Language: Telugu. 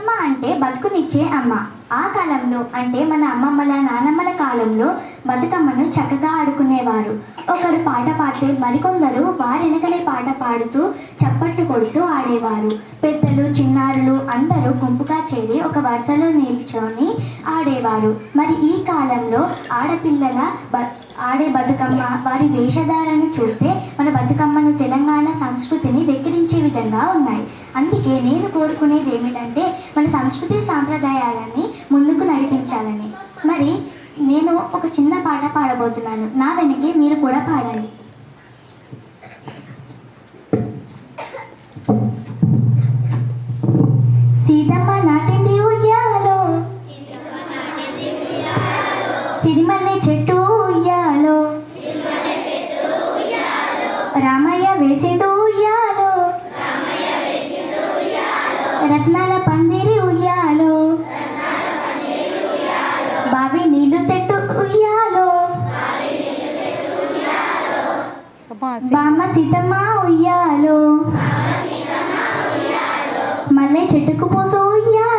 బతుకమ్మ అంటే బతుకునిచ్చే అమ్మ. ఆ కాలంలో అంటే మన అమ్మమ్మల నానమ్మల కాలంలో బతుకమ్మను చక్కగా ఆడుకునేవారు. ఒకరు పాట పాడితే మరికొందరు వారెనకనే పాట పాడుతూ చప్పట్లు కొడుతూ ఆడేవారు. పెద్దలు చిన్నారులు అందరూ గుంపుగా చేరి ఒక వరుసలో నిల్చొని ఆడేవారు. మరి ఈ కాలంలో ఆడపిల్లల ఆడే బతుకమ్మ వారి వేషధారను చూస్తే మన బతుకమ్మను తెలంగాణ సంస్కృతిని వెక్కిరించే విధంగా ఉన్నాయి. అందుకే నేను కోరుకునేది ఏమిటంటే మన సంస్కృతి సాంప్రదాయాలని ముందుకు నడిపించాలని. మరి నేను ఒక చిన్న పాట పాడబోతున్నాను. నా వెనకే మీరు కూడా పాడండి. సీతమ్మ నాటింది ఉయ్యాలో, సిరిమల్లె చెట్టు ఉయ్యాలో, రామయ్య వేసిండు ఉయ్యాలో, రత్నాల పందిరి ఉయ్యాలో, బావి నీళ్లు తెట్టు ఉయ్యాలో, బామ్మ సీతమ్మ ఉయ్యాలో, మల్లె చెట్టుకు పోసు ఉయ్యాలో.